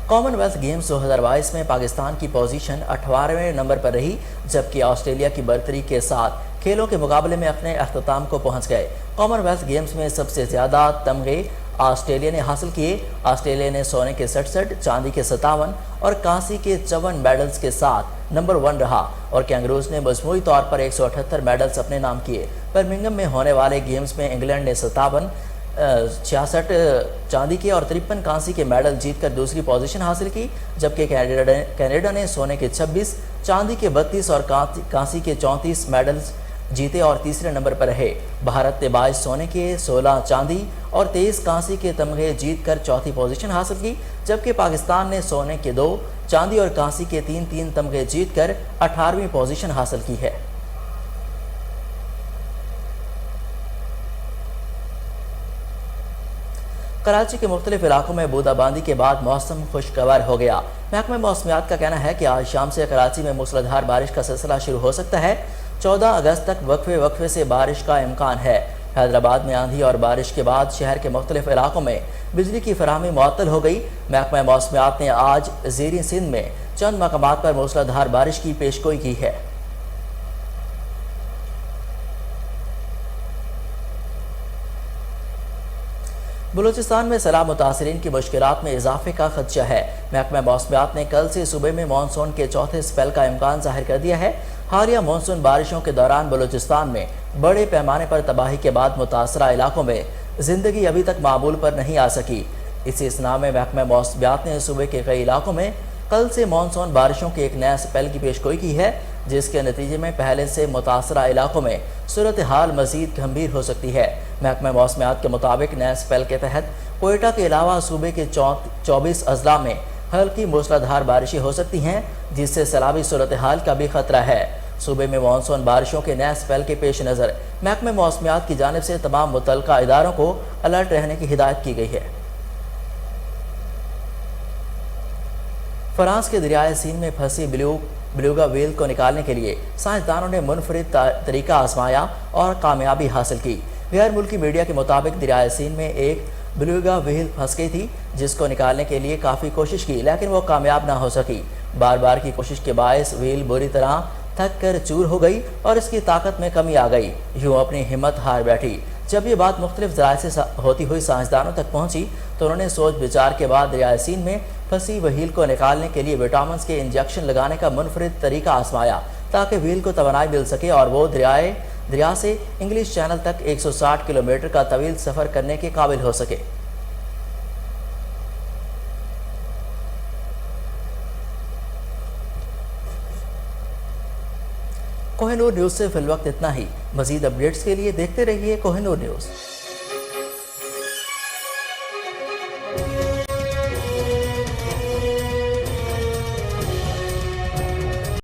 کامن ویلتھ گیمز 2022 میں پاکستان کی پوزیشن 18ویں نمبر پر رہی، جبکہ آسٹریلیا کی برتری کے ساتھ کھیلوں کے مقابلے میں اپنے اختتام کو پہنچ گئے۔ کامن ویلتھ گیمز میں سب سے زیادہ تمغے ऑस्ट्रेलिया ने हासिल किए। ऑस्ट्रेलिया ने सोने के 67, चांदी के 57 और कांसी के 54 मेडल्स के साथ नंबर 1 रहा और कैंगरूज ने मजमूई तौर पर 178 मेडल्स अपने नाम किए। बर्मिंघम में होने वाले गेम्स में इंग्लैंड ने 57, 66 चांदी के और 53 कांसी के मेडल जीतकर दूसरी पोजीशन हासिल की, जबकि कनाडा ने सोने के 26, चांदी के 32 और कांसी के 34 मेडल्स जीते और तीसरे नंबर पर रहे। भारत ने 22 सोने के, 16 चांदी और 23 कांसी के तमगे जीतकर चौथी पोजीशन हासिल की, जबकि पाकिस्तान ने सोने के 2, चांदी और कांसी के 3 तमगे जीतकर 18वीं पोजीशन हासिल की है। कराची के मुख्तलिफ इलाकों में बूंदाबांदी के बाद मौसम खुशगवार हो गया। महकमा मौसमियात का कहना है कि आज शाम से कराची में मूसलाधार बारिश का सिलसिला शुरू हो सकता है। 14 अगस्त तक वक्फे से बारिश का इम्कान है। हैदराबाद में आंधी और बारिश के बाद शहर के मुख्तलिफ इलाकों में बिजली की फराहमी मुअत्तल हो गई। महकमा मौसमियात ने आज ज़ेरी सिंध में चंद मकामात पर मूसलाधार बारिश की पेशगोई की है। बलूचिस्तान में सैलाब मुतासरीन की मुश्किलात में इजाफे का खदशा है। महकमा मौसमियात ने कल से सूबे में मानसून के चौथे स्पेल का इम्कान जाहिर कर दिया है। हालिया मानसून बारिशों के दौरान बलूचिस्तान में बड़े पैमाने पर तबाही के बाद मुतासरा इलाकों में जिंदगी अभी तक मामूल पर नहीं आ सकी। इसी इसना में महकमा मौसमियात ने सूबे के कई इलाकों में कल से मानसून बारिशों के एक नया स्पेल की पेशगोई की है, जिसके नतीजे में पहले से मुतासरा इलाकों में सूरत हाल मजीद गंभीर हो सकती है। महकमा मौसमियात के मुताबिक नए स्पेल के तहत कोयटा के अलावा सूबे के 24 अजला में हल्की मूसलाधार बारिशें हो सकती हैं, जिससे सैलाबी सूरत हाल का भी खतरा है। सूबे में मानसून बारिशों के नए स्पेल के पेश नज़र महकमा मौसमियात की जानिब से तमाम मुतल्लिका इदारों को अलर्ट रहने की हिदायत की गई है। फ्रांस के दरियाए सीन में फंसी बेलुगा व्हेल को निकालने के लिए साइंसदानों ने मुनफरिद तरीका आजमाया और कामयाबी हासिल की। गैर मुल्की मीडिया के मुताबिक दरियाए सीन में एक बेलुगा व्हेल फंस गई थी, जिसको निकालने के लिए काफ़ी कोशिश की, लेकिन वो कामयाब ना हो सकी। बार बार की कोशिश के बायस व्हेल बुरी तरह थक कर चूर हो गई और इसकी ताकत में कमी आ गई। यूँ अपनी हिम्मत हार बैठी। जब ये बात मुख्तलिफ ज़राए से होती हुई साइंसदानों तक पहुँची तो उन्होंने सोच विचार के बाद दरियाए सीन में फंसी व्हेल को निकालने के लिए विटामिन के इंजेक्शन लगाने का मुनफरिद तरीका आजमाया, ताकि व्हेल को तवानाई मिल सके और वो दरिया से इंग्लिश चैनल तक 160 किलोमीटर का तवील सफ़र करने के काबिल हो सके। कोहिनूर न्यूज़ से फिलवक्त इतना ही। मज़ीद अपडेट्स के लिए देखते रहिए कोहिनूर न्यूज़।